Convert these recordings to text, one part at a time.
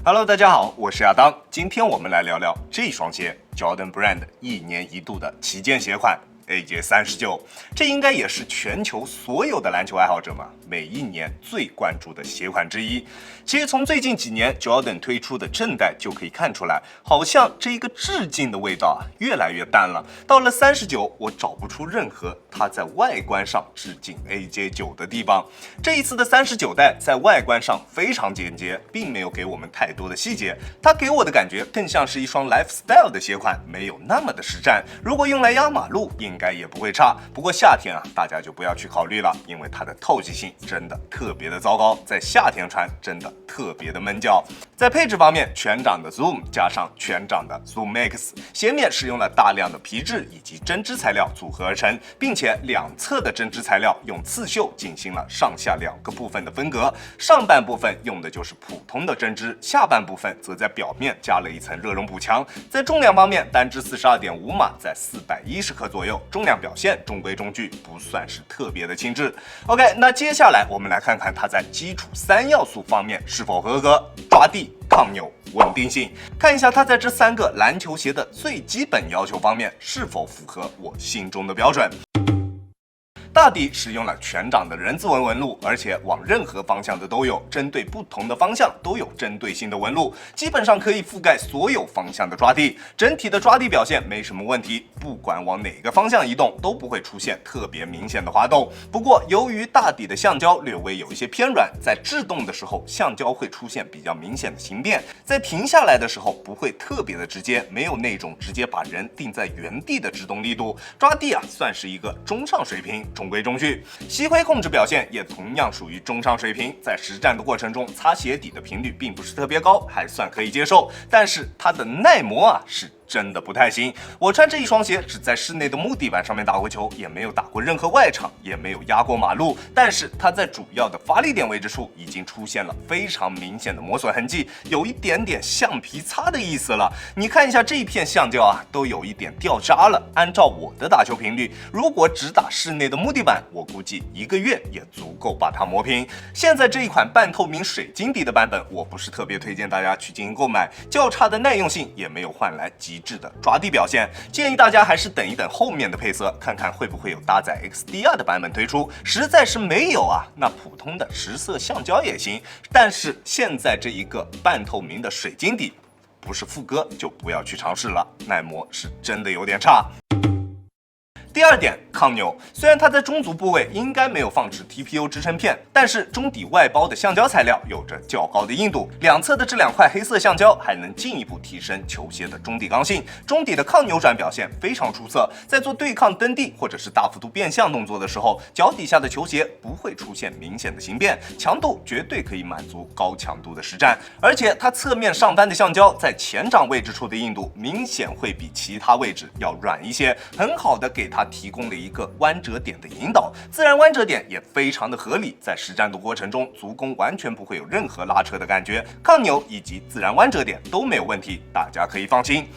Hello， 大家好，我是亚当。今天我们来聊聊这双鞋 Jordan Brand 一年一度的旗舰鞋款 AJ39，这应该也是全球所有的篮球爱好者每一年最关注的鞋款之一。其实从最近几年 Jordan 推出的正代就可以看出来，好像这一个致敬的味道越来越淡了。到了39，我找不出任何它在外观上致敬 AJ9 的地方。这一次的39代在外观上非常简洁，并没有给我们太多的细节，它给我的感觉更像是一双 lifestyle 的鞋款，没有那么的实战。如果用来压马路，应该也不会差。不过夏天大家就不要去考虑了，因为它的透气性真的特别的糟糕，在夏天穿真的特别的闷脚。在配置方面，全掌的 Zoom 加上全掌的 Zoom Max， 鞋面使用了大量的皮质以及针织材料组合而成，并且两侧的针织材料用刺绣进行了上下两个部分的分隔，上半部分用的就是普通的针织，下半部分则在表面加了一层热熔补强。在重量方面，单支42.5码，在410克左右，重量表现中规中矩，不算是特别的轻质。OK， 那接下来我们来看看它在基础3要素方面是否合格：抓地、抗扭、稳定性。看一下它在这3个篮球鞋的最基本要求方面是否符合我心中的标准。大底使用了全掌的人字纹纹路，而且往任何方向的都有，针对不同的方向都有针对性的纹路，基本上可以覆盖所有方向的抓地。整体的抓地表现没什么问题，不管往哪个方向移动都不会出现特别明显的滑动。不过由于大底的橡胶略微有一些偏软，在制动的时候橡胶会出现比较明显的形变，在停下来的时候不会特别的直接，没有那种直接把人定在原地的制动力度。抓地算是一个中上水平，中规中矩。吸灰控制表现也同样属于中上水平，在实战的过程中擦鞋底的频率并不是特别高，还算可以接受，但是它的耐磨是真的不太行。我穿这一双鞋只在室内的木地板上面打过球，也没有打过任何外场，也没有压过马路，但是它在主要的发力点位置处已经出现了非常明显的磨损痕迹，有一点点橡皮擦的意思了。你看一下这一片橡胶都有一点掉渣了。按照我的打球频率，如果只打室内的木地板，我估计1个月也足够把它磨平。现在这一款半透明水晶底的版本，我不是特别推荐大家去进行购买，较差的耐用性也没有换来极致的抓地表现，建议大家还是等一等后面的配色，看看会不会有搭载 XDR 的版本推出。实在是没有那普通的10色橡胶也行。但是现在这一个半透明的水晶底，不是副歌就不要去尝试了，耐磨是真的有点差。第二点，抗扭。虽然它在中足部位应该没有放置 TPU 支撑片，但是中底外包的橡胶材料有着较高的硬度，两侧的这2块黑色橡胶还能进一步提升球鞋的中底刚性。中底的抗扭转表现非常出色，在做对抗蹬地或者是大幅度变向动作的时候，脚底下的球鞋不会出现明显的形变，强度绝对可以满足高强度的实战。而且它侧面上翻的橡胶在前掌位置处的硬度明显会比其他位置要软一些，很好的给它提供了一个弯折点的引导，自然弯折点也非常的合理，在实战的过程中足弓完全不会有任何拉扯的感觉，抗扭以及自然弯折点都没有问题，大家可以放心。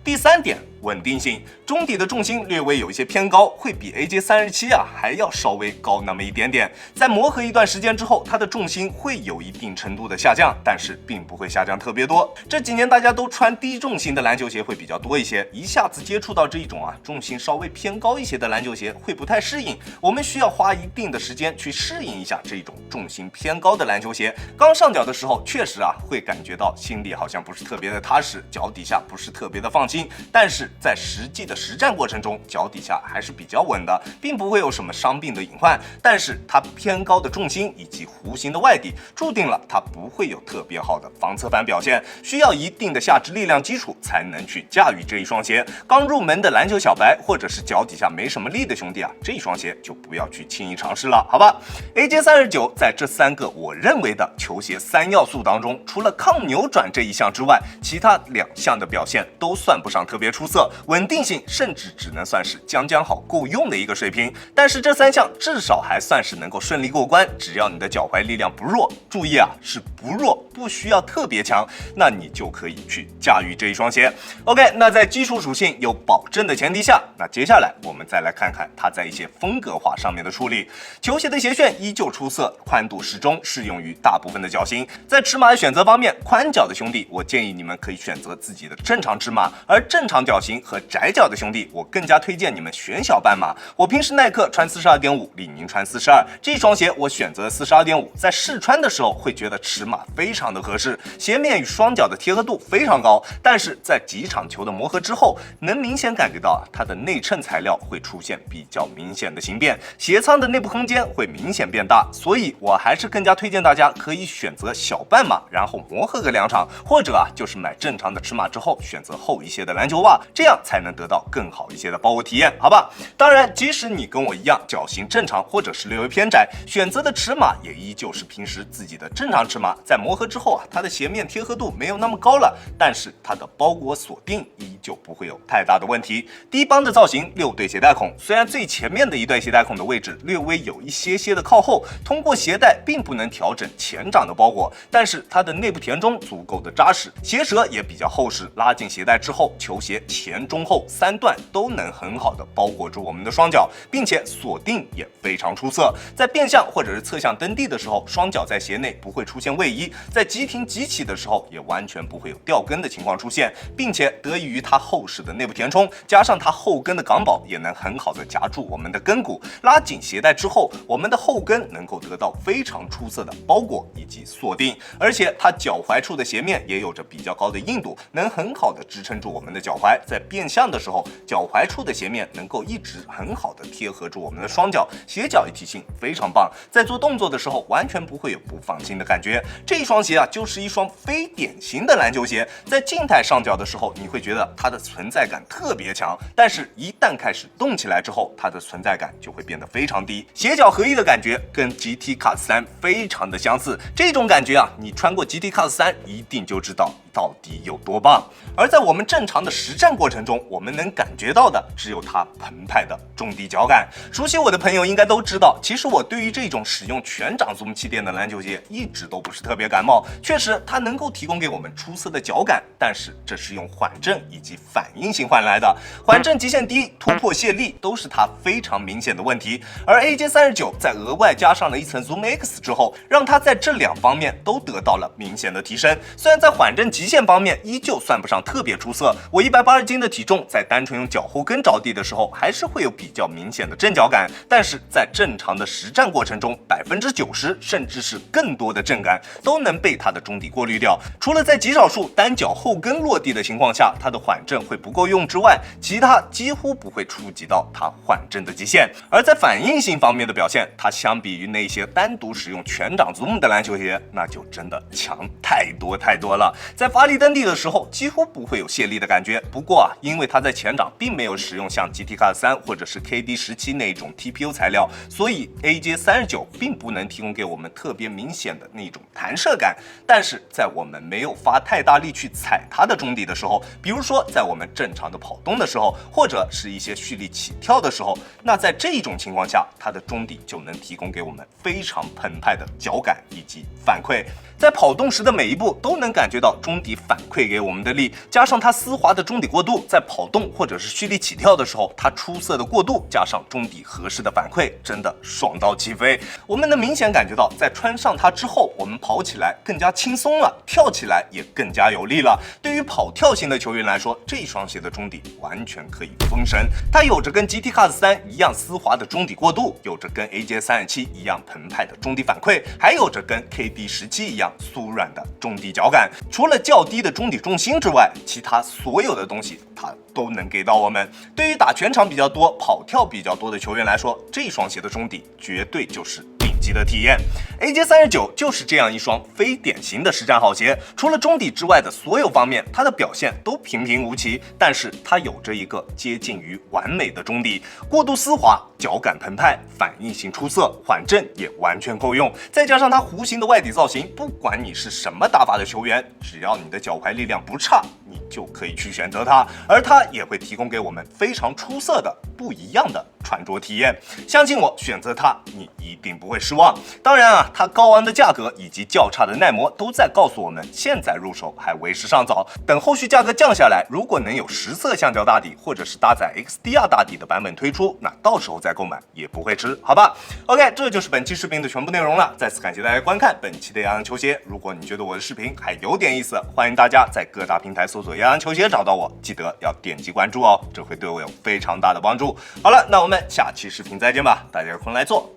第3点，稳定性。中底的重心略微有一些偏高，会比 AJ37还要稍微高那么一点点。在磨合一段时间之后，它的重心会有一定程度的下降，但是并不会下降特别多。这几年大家都穿低重心的篮球鞋会比较多一些，一下子接触到这一种重心稍微偏高一些的篮球鞋会不太适应，我们需要花一定的时间去适应一下这种重心偏高的篮球鞋。刚上脚的时候确实会感觉到心里好像不是特别的踏实，脚底下不是特别的放心，但是在实际的实战过程中，脚底下还是比较稳的，并不会有什么伤病的隐患。但是它偏高的重心以及弧形的外底，注定了它不会有特别好的防侧翻表现，需要一定的下肢力量基础才能去驾驭这一双鞋。刚入门的篮球小白，或者是脚底下没什么力的兄弟这一双鞋就不要去轻易尝试了，好吧 ？AJ39在这3个我认为的球鞋3要素当中，除了抗扭转这一项之外，其他2项的表现都算不上特别出色。色，稳定性甚至只能算是将将好够用的一个水平。但是这3项至少还算是能够顺利过关，只要你的脚踝力量不弱，注意啊，是不弱，不需要特别强，那你就可以去驾驭这一双鞋。OK， 那在基础属性有保证的前提下，那接下来我们再来看看它在一些风格化上面的处理。球鞋的鞋楦依旧出色，宽度适中，适用于大部分的脚型。在尺码的选择方面，宽脚的兄弟，我建议你们可以选择自己的正常尺码，而正常脚型和窄脚的兄弟，我更加推荐你们选小半码。我平时耐克穿42.5，李宁穿42，这双鞋我选择42.5，在试穿的时候会觉得尺码非常的合适，鞋面与双脚的贴合度非常高，但是在几场球的磨合之后，能明显感觉到它的内衬材料会出现比较明显的形变，鞋仓的内部空间会明显变大，所以我还是更加推荐大家可以选择小半码，然后磨合个2场，或者就是买正常的尺码之后选择厚一些的篮球袜，这样才能得到更好一些的包裹体验，好吧？当然，即使你跟我一样脚型正常或者是略微偏窄，选择的尺码也依旧是平时自己的正常尺码，在磨合之后它的鞋面贴合度没有那么高了，但是它的包裹锁定依旧不会有太大的问题。低帮的造型，6对鞋带孔，虽然最前面的一对鞋带孔的位置略微有一些的靠后，通过鞋带并不能调整前掌的包裹，但是它的内部填充足够的扎实，鞋舌也比较厚实，拉进鞋带之后，球鞋前中后3段都能很好的包裹住我们的双脚，并且锁定也非常出色。在变向或者是侧向蹬地的时候，双脚在鞋内不会出现位移，在急停急起的时候也完全不会有掉跟的情况出现，并且得益于它厚实的内部填充，加上它后跟的港宝也能很好的夹住我们的跟骨，拉紧鞋带之后，我们的后跟能够得到非常出色的包裹以及锁定，而且它脚踝处的鞋面也有着比较高的硬度，能很好的支撑住我们的脚踝，在变向的时候，脚踝处的鞋面能够一直很好的贴合住我们的双脚，鞋脚一体性非常棒，在做动作的时候完全不会有不放心的感觉。这一双鞋啊，就是一双非典型的篮球鞋，在静态上脚的时候，你会觉得它的存在感特别强，但是一旦开始动起来之后，它的存在感就会变得非常低。鞋脚合一的感觉跟 GT Cut 3非常的相似，这种感觉啊，你穿过 GT Cut 3一定就知道到底有多棒。而在我们正常的实战过程中，我们能感觉到的只有它澎湃的中底脚感。熟悉我的朋友应该都知道，其实我对于这种使用全掌 Zoom 气垫的篮球鞋一直都不是特别感冒。确实，它能够提供给我们出色的脚感，但是这是用缓震以及反应性换来的。缓震极限低，突破卸力都是它非常明显的问题。而 AJ39 在额外加上了一层 Zoom X 之后，让它在这2方面都得到了明显的提升。虽然在缓震极限方面依旧算不上特别出色，我180斤的体重在单纯用脚后跟着地的时候，还是会有比较明显的震脚感，但是在正常的实战过程中，90%甚至是更多的震感都能被它的中底过滤掉。除了在极少数单脚后跟落地的情况下，它的缓震会不够用之外，其他几乎不会触及到它缓震的极限。而在反应性方面的表现，它相比于那些单独使用全掌 Zoom 的篮球鞋，那就真的强太多了。在发力蹬地的时候，几乎不会有卸力的感觉。不过因为它在前掌并没有使用像 GT Cut 3或者是 KD17 那种 TPU 材料，所以 AJ39 并不能提供给我们特别明显的那种弹射感。但是在我们没有发太大力去踩它的中底的时候，比如说在我们正常的跑动的时候，或者是一些蓄力起跳的时候，那在这种情况下，它的中底就能提供给我们非常澎湃的脚感以及反馈。在跑动时的每一步都能感觉到中底反馈给我们的力，加上它丝滑的中底过渡，在跑动或者是蓄力起跳的时候，它出色的过渡加上中底合适的反馈，真的爽到起飞。我们能明显感觉到，在穿上它之后，我们跑起来更加轻松了，跳起来也更加有力了。对于跑跳型的球员来说，这双鞋的中底完全可以封神。它有着跟 GT Cut 3一样丝滑的中底过渡，有着跟 AJ37 一样澎湃的中底反馈，还有着跟 KD17 一样酥软的中底脚感。除了较低的中底重心之外，其他所有的东西它都能给到我们。对于打全场比较多、跑跳比较多的球员来说，这双鞋的中底绝对就是顶级的体验。AJ39就是这样一双非典型的实战好鞋，除了中底之外的所有方面，它的表现都平平无奇，但是它有着一个接近于完美的中底，过度丝滑，脚感澎湃，反应性出色，缓震也完全够用，再加上它弧形的外底造型，不管你是什么打法的球员，只要你的脚踝力量不差，你就可以去选择它，而它也会提供给我们非常出色的不一样的穿着体验。相信我，选择它你一定不会失望。当然啊，它高昂的价格以及较差的耐磨都在告诉我们，现在入手还为时尚早。等后续价格降下来，如果能有10色橡胶大底或者是搭载 XDR 大底的版本推出，那到时候再购买也不会迟，好吧 ？OK， 这就是本期视频的全部内容了。再次感谢大家观看本期的杨洋球鞋。如果你觉得我的视频还有点意思，欢迎大家在各大平台搜索杨洋球鞋找到我，记得要点击关注哦，这会对我有非常大的帮助。好了，那我们下期视频再见吧，大家有空来做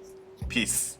，peace。